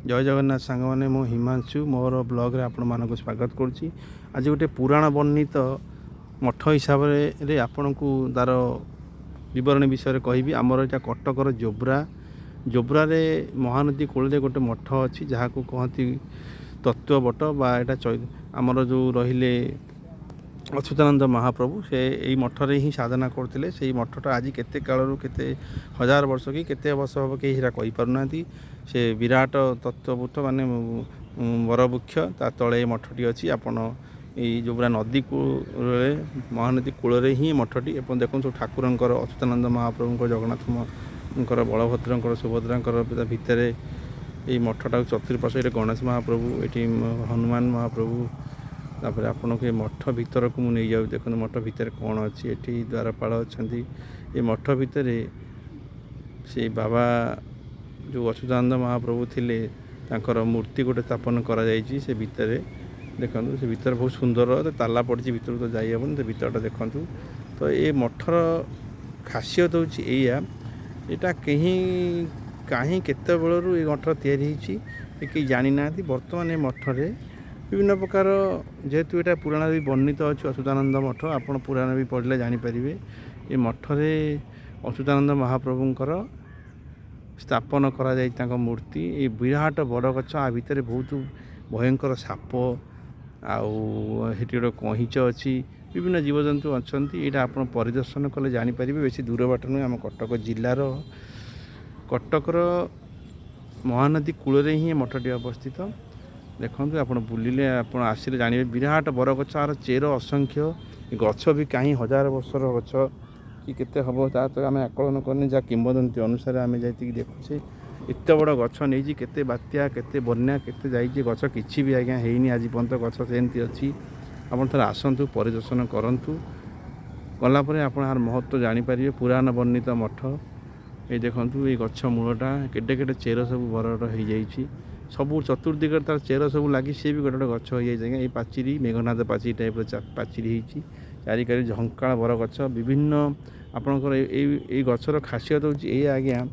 जय जगन्नाथ सांग मैंने मो हिमांशु मोर ब्लॉग रे आपण मानक स्वागत करुच्ची। आज गोटे पुराण वर्णित मठ हिसाब से आपण को तार बरणी विषय कहि आमर यहाँ कटकर जोब्रा रे महानदी कूल गोटे मठ अच्छी जहाँ को कहती तत्व बट बा आमर जो रहिले अच्युतानंद महाप्रभु से यही मठरे ही साधना करते से मठटा आज केते कालू केते हजार वर्ष कि केते वर्ष हम कहीं हीरा कही पारना से विराट तत्वभूत माने वरवृक्ष ता तले मठटी अच्छी आपण ये जोबरा नदी कूल महानदी कूल ही मठटी एवं देखो सब ठाकुरंकर अच्युतानंद महाप्रभु जगन्नाथ बलभद्र सुभद्रा भितर ये मठटा चतुर्पार्श्व ये गणेश महाप्रभु ये हनुमान महाप्रभु तापर आपन के मठ भीतर को मुझे नहीं जाऊँ देखो मठ भीतर कौन अच्छी ये द्वारपाल अच्छा ये मठ भितर से बाबा जो अच्युतानंद महाप्रभु थिले तांकर मूर्ति गोटे स्थापन करा जायछि से भितर देखो से भितर बहुत सुंदर ताला पड़ी भितर तो जाई हेबन तो भितरटा देखु तो ये मठर खासियत होची एया एटा कहीं कहीं केते बेलरू ये मठ तैयारी होची कहीं जानी ना वर्तमान मठरे विभिन्न प्रकार जेहेतु यहाँ पुराण भी वर्णित अच्छे अच्युतानंद मठ आप पुराण भी पढ़ले जापर ये मठरे अच्युतानंद महाप्रभुंकर स्थापन करा मूर्ति ये विराट बड़ गछ आ भितर बहुत भयंकर साप आठी गोटे कहीच अच्छी विभिन्न जीवजंतु अच्छा यहाँ आप परिदर्शन कले जापर बेसी दूर बाट नुहे आम कटक जिलार कटकर महानदी कूल ही मठटी अवस्थित देखो आप बुलिले आप आसिले जानवे विराट बर गछ आर चेर असंख्य गछ भी कहीं हजार वर्षर गछ कि केते हम तो आम आकलन करने जहाँ किंवदंती अनुसार आम जा देखुचे एत बड़ गछ नहीं केते बात्या केते बन्या केते जाइए गछ किसी भी आज्ञा है आज पर्यंत गछ सेमती अच्छी आप थोड़ा आसतु परिदर्शन करूँ गलापर आप महत्व जापर पुराण वर्णित मठ ये देखूँ ये गछ मूलटा केटे केटे चेर सब बड़ हो जाइए सबू चतुर्दिग तार चेर सब लगी सी भी गोटे गोटे गछ हो जाए ये पाचिरी मेघनाथ पाचिरी टाइप पाचिरी होती चारिकारी झंकाड़ बर गछ विभिन्न आपणकर ये गचर खासियत होची आज्ञा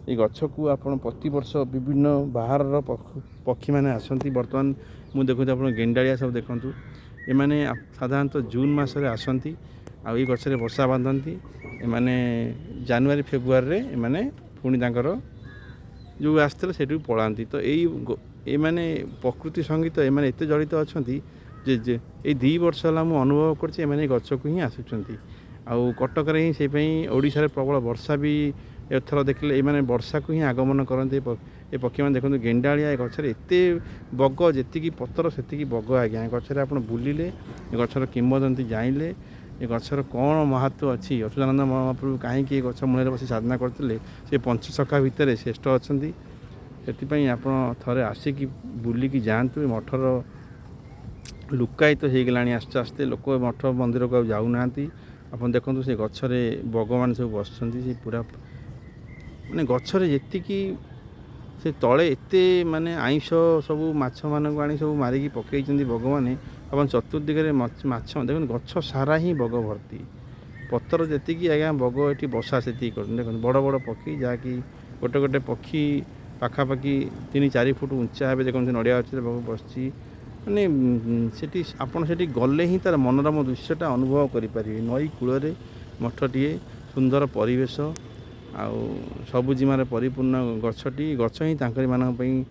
ये गछ को आप प्रति वर्ष विभिन्न बाहर पक्षी मैंने आसती बर्तमान मुझे देखुँ आप गेंडाड़िया सब देखूँ ये मैंने साधारणतः जून मसरे आसती आ गचरे बसा बांधती एमाने जनवरी फेब्रुआरी एमाने पुणी तांकर जो आसते से पलांती तो ये माने प्रकृति संगीत एमाने एते जड़ित अच्छा जे ये 2 वर्ष है मुझे अनुभव कर गच को ही आसुँच आउ कटक ही से ओडिशा प्रबल वर्षा भी एथर देखले ये वर्षा को ही आगमन करते ये पक्षी मैंने देखते गेंडाड़िया गचर एत बग जी पतर से बग आज्ञा गचर आप बुलिले गचर किंवदंती जाइले ये गचर कौन महत्व अच्छी अच्युतानंद महाप्रभु कहीं गच मूल बस साधना करते से पंचसखा भितर श्रेष्ठ अच्छा से आप थे आसिकी बुलिकी जातु मठर लुकायित हो गला आस्ते आस्ते लोक मठ मंदिर को जाऊना आप देखो से गचरे बग मान सब बस पूरा माने गचरे जी से तले एते माने आइंश सब माछ मान आनी सब मारिकी पकई बग मैंने आप चतुर्दिगे माछ देखो गछ सारा ही बग भर्ती पतर जी आज्ञा बग ये बसा से देख बड़ बड़ पक्षी जहाँकि गोटे गोटे पक्षी पाखापाखि 3-4 फुट उंचा हे देखते नड़िया गच बग बस मैंने से आपड़ से गले ही तार मनोरम दृश्यटा अनुभव करें नई कूल मठटीए सुंदर परिवेश आउ सबुजिमार परिपूर्ण गछटी गछ ही मानी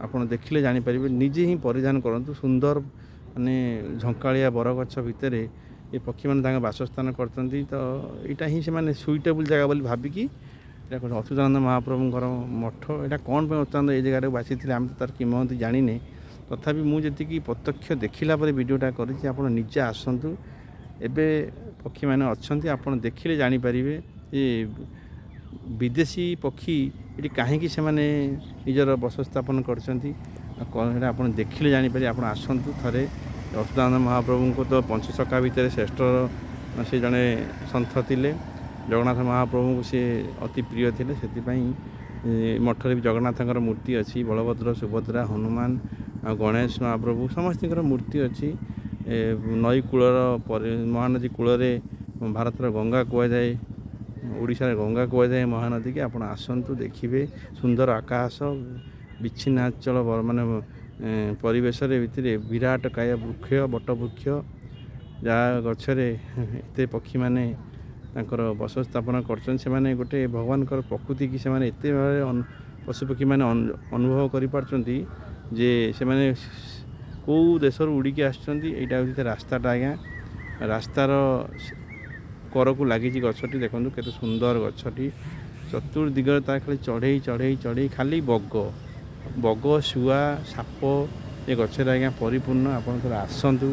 आप देखिले जापर निजे ही परिधान करूँ सुंदर माने झंकालिया बरगछ भितर ये पक्षी मैंने बासस्थान करते तो यहाँ ही से सुइटेबल जगह बोली भाविकी अच्युतानंद महाप्रभुंर मठ यहाँ कौन पर अच्युतानंद ये जगह बासी थे आम तो तार किमती जाने तथापि मुझे प्रत्यक्ष देखला वीडियोटा करजे आसतु एबे पक्षी मैंने अच्छा आप देखिले जापर ये विदेशी पक्षी ये कहीं से निजर बस स्थापन कर देखिले जापर आप आसतु थे अच्युतानंद महाप्रभु को तो पंचसखा भितर श्रेष्ठ से जड़े सन्थ थे जगन्नाथ महाप्रभु को सी अति प्रिय थे से मठरे भी जगन्नाथर मूर्ति अच्छी बलभद्र सुभद्रा हनुमान गणेश महाप्रभु समस्त मूर्ति अच्छी नई कूलर महानदी कूल भारतर गंगा कहुए ଓଡ଼ିଶାରେ ଗଙ୍ଗା କୁହାଯାଏ ମହାନଦୀକି। ଆପଣ ଆସନ୍ତୁ ଦେଖିବେ ସୁନ୍ଦର ଆକାଶ ବିଚ୍ଛିନ୍ନାଞ୍ଚଳ ମାନେ ପରିବେଶରେ ଭିତରେ ବିରାଟ କାୟ ବୃକ୍ଷ ବଟ ବୃକ୍ଷ ଯାହା ଗଛରେ ଏତେ ପକ୍ଷୀମାନେ ତାଙ୍କର ବସସ୍ଥାପନ କରିଛନ୍ତି। ସେମାନେ ଗୋଟେ ଭଗବାନଙ୍କର ପ୍ରକୃତିକି ସେମାନେ ଏତେ ଭାବରେ ପଶୁପକ୍ଷୀମାନେ ଅନୁଭବ କରିପାରୁଛନ୍ତି ଯେ ସେମାନେ କେଉଁ ଦେଶରୁ ଉଡ଼ିକି ଆସିଛନ୍ତି। ଏଇଟା ହେଉଛି ରାସ୍ତାଟା ଆଜ୍ଞା। ରାସ୍ତାର କରକୁ ଲାଗିଛି ଗଛଟି, ଦେଖନ୍ତୁ କେତେ ସୁନ୍ଦର ଗଛଟି। ଚତୁର୍ଦିଗରେ ତା ଖାଲି ଚଢ଼େଇ ଚଢ଼େଇ ଚଢ଼େଇ ଖାଲି ବଗ ଶୁଆ ସାପ ଏ ଗଛରେ ଆଜ୍ଞା ପରିପୂର୍ଣ୍ଣ। ଆପଣ ଥରେ ଆସନ୍ତୁ,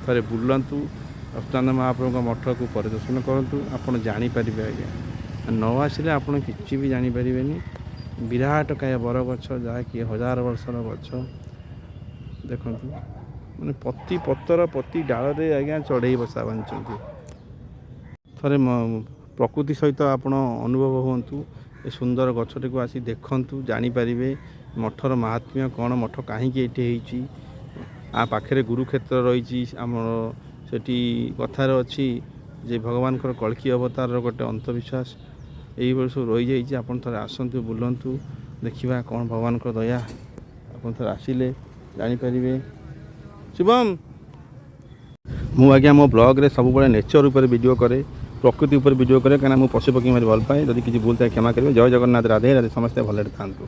ଥରେ ବୁଲନ୍ତୁ, ଅଚ୍ୟୁତାନନ୍ଦ ମହାପ୍ରଭୁଙ୍କ ମଠକୁ ପରିଦର୍ଶନ କରନ୍ତୁ, ଆପଣ ଜାଣିପାରିବେ ଆଜ୍ଞା। ନ ଆସିଲେ ଆପଣ କିଛି ବି ଜାଣିପାରିବେନି। ବିରାଟ କାୟ ବରଗଛ, ଯାହାକି 1000 ବର୍ଷର ଗଛ। ଦେଖନ୍ତୁ ମାନେ ପ୍ରତି ପତର ପ୍ରତି ଡାଳରେ ଆଜ୍ଞା ଚଢ଼େଇ ବସା ବାନ୍ଧିଛନ୍ତି। ଥରେ ପ୍ରକୃତି ସହିତ ଆପଣ ଅନୁଭବ ହୁଅନ୍ତୁ। ଏ ସୁନ୍ଦର ଗଛଟିକୁ ଆସି ଦେଖନ୍ତୁ, ଜାଣିପାରିବେ ମଠର ମାହାତ୍ମ୍ୟ କ'ଣ, ମଠ କାହିଁକି ଏଇଠି ହେଇଛି। ଆ ପାଖରେ ଗୁରୁକ୍ଷେତ୍ର ରହିଛି ଆମର। ସେଠି କଥାରେ ଅଛି ଯେ ଭଗବାନଙ୍କର କଳ୍କି ଅବତାରର ଗୋଟେ ଅନ୍ଧବିଶ୍ୱାସ ଏଇଭଳି ସବୁ ରହିଯାଇଛି। ଆପଣ ଥରେ ଆସନ୍ତୁ, ବୁଲନ୍ତୁ, ଦେଖିବା କ'ଣ ଭଗବାନଙ୍କର ଦୟା। ଆପଣ ଥରେ ଆସିଲେ ଜାଣିପାରିବେ। ଶୁଭମ, ମୁଁ ଆଜ୍ଞା ମୋ ବ୍ଲଗ୍ରେ ସବୁବେଳେ ନେଚର ଉପରେ ଭିଡ଼ିଓ କରେ, ପ୍ରକୃତି ଉପରେ ଭିଡ଼ିଓ କରେ, କାହିଁକିନା ମୁଁ ପଶୁପକ୍ଷୀ ଭାରି ଭଲ ପାଏ। ଯଦି କିଛି ଭୁଲ ଥାଏ କ୍ଷମା କରିବେ। ଜୟ ଜଗନ୍ନାଥ, ରାଧେ ରାଧେ, ସମସ୍ତେ ଭଲରେ ଥାଆନ୍ତୁ।